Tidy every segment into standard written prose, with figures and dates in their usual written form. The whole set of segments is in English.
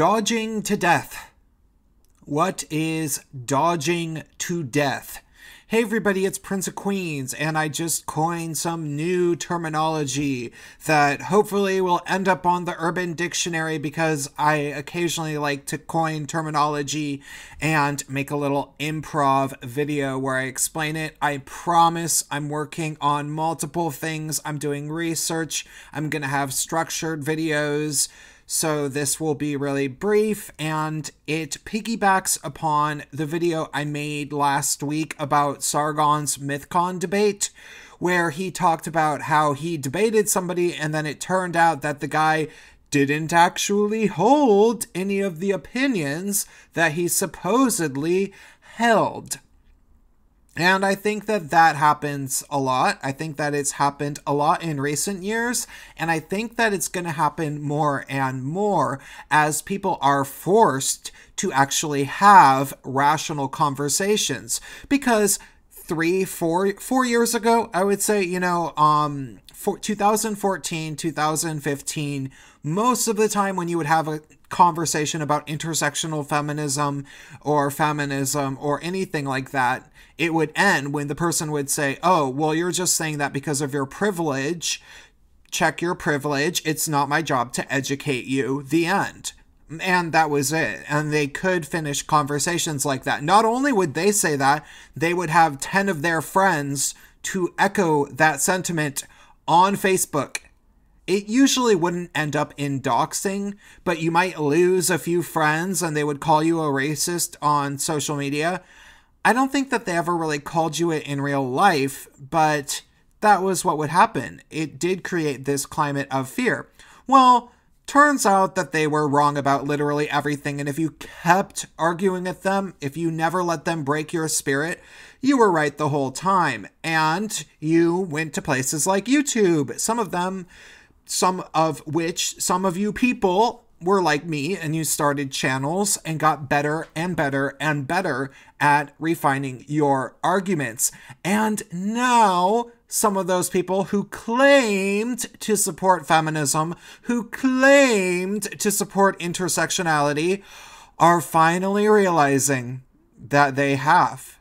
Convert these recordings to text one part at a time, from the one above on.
Dodging to death. What is dodging to death? Hey everybody, it's Prince of Queens, and I just coined some new terminology that hopefully will end up on the Urban Dictionary because I occasionally like to coin terminology and make a little improv video where I explain it. I promise I'm working on multiple things. I'm doing research. I'm going to have structured videos. So this will be really brief, and it piggybacks upon the video I made last week about Sargon's MythCon debate, where he talked about how he debated somebody and then it turned out that the guy didn't actually hold any of the opinions that he supposedly held. And I think that happens a lot. I think that it's happened a lot in recent years. And I think that it's going to happen more and more as people are forced to actually have rational conversations. Because 4 years ago, I would say, 2014, 2015, most of the time when you would have a conversation about intersectional feminism or anything like that, it would end when the person would say, oh, well, you're just saying that because of your privilege. Check your privilege. It's not my job to educate you. The end. And that was it. And they could finish conversations like that. Not only would they say that, they would have 10 of their friends to echo that sentiment on Facebook. It usually wouldn't end up in doxing, but you might lose a few friends and they would call you a racist on social media. I don't think that they ever really called you it in real life, but that was what would happen. It did create this climate of fear. Well, turns out that they were wrong about literally everything, and if you kept arguing with them, if you never let them break your spirit, you were right the whole time. And you went to places like YouTube. Some of you people were like me, and you started channels and got better and better and better at refining your arguments. And now some of those people who claimed to support feminism, who claimed to support intersectionality, are finally realizing that they have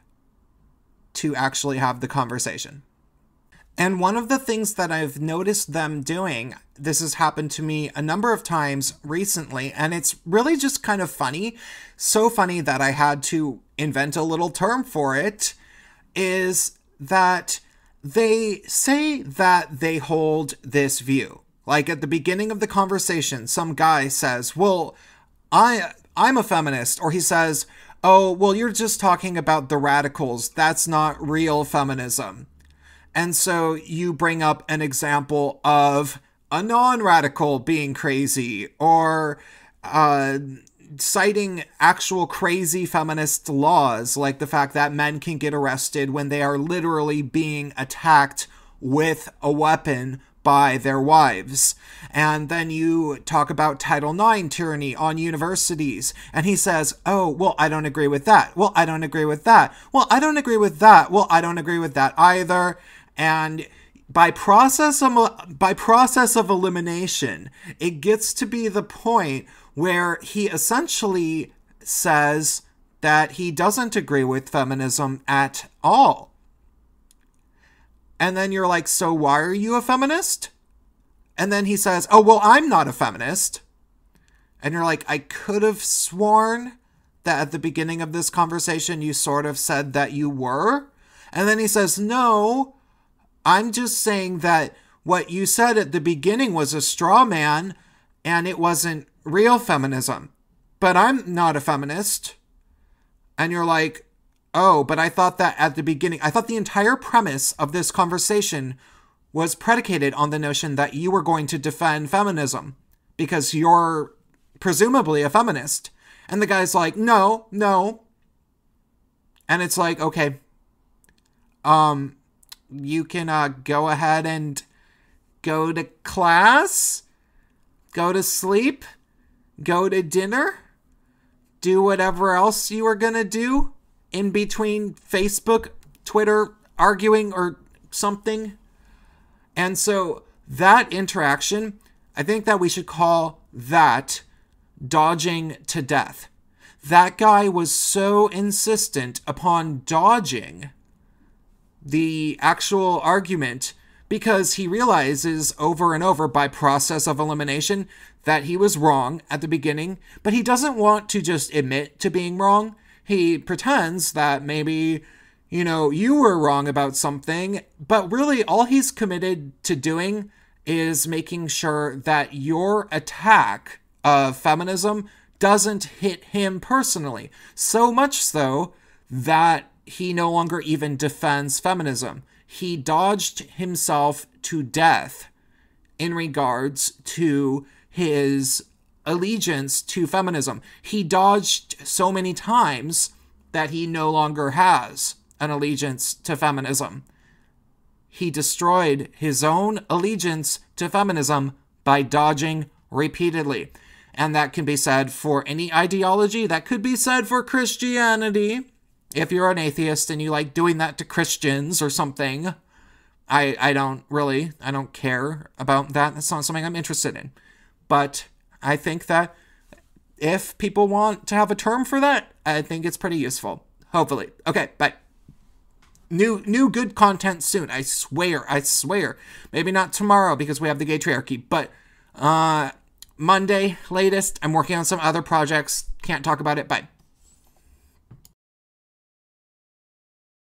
to actually have the conversation. And one of the things that I've noticed them doing, this has happened to me a number of times recently, and it's really just kind of funny, so funny that I had to invent a little term for it, is that they say that they hold this view. Like at the beginning of the conversation, some guy says, well, I'm a feminist, or he says, oh, well, you're just talking about the radicals. That's not real feminism. And so you bring up an example of a non-radical being crazy, or citing actual crazy feminist laws, like the fact that men can get arrested when they are literally being attacked with a weapon by their wives. And then you talk about Title IX tyranny on universities, and he says, oh, well, I don't agree with that. Well, I don't agree with that. Well, I don't agree with that. Well, I don't agree with that either. And by process of elimination, it gets to be the point where he essentially says that he doesn't agree with feminism at all. And then you're like, so why are you a feminist? And then he says, oh, well, I'm not a feminist. And you're like, I could have sworn that at the beginning of this conversation, you sort of said that you were. And then he says, no, I'm just saying that what you said at the beginning was a straw man and it wasn't real feminism. But I'm not a feminist. And you're like, oh, but I thought that at the beginning, I thought the entire premise of this conversation was predicated on the notion that you were going to defend feminism because you're presumably a feminist. And the guy's like, no. And it's like, okay, you can go ahead and go to class, go to sleep, go to dinner, do whatever else you were going to do in between Facebook, Twitter, arguing or something. And so that interaction, I think that we should call that dodging to death. That guy was so insistent upon dodging the actual argument because he realizes over and over by process of elimination that he was wrong at the beginning, but he doesn't want to just admit to being wrong. He pretends that maybe, you were wrong about something, but really all he's committed to doing is making sure that your attack of feminism doesn't hit him personally. So much so that he no longer even defends feminism. He dodged himself to death in regards to his allegiance to feminism. He dodged so many times that he no longer has an allegiance to feminism. He destroyed his own allegiance to feminism by dodging repeatedly. And that can be said for any ideology. That could be said for Christianity. If you're an atheist and you like doing that to Christians or something, I don't care about that. That's not something I'm interested in. But I think that if people want to have a term for that, I think it's pretty useful. Hopefully. Okay, bye. New good content soon. I swear. Maybe not tomorrow because we have the Gaytriarchy, but Monday latest. I'm working on some other projects. Can't talk about it. Bye.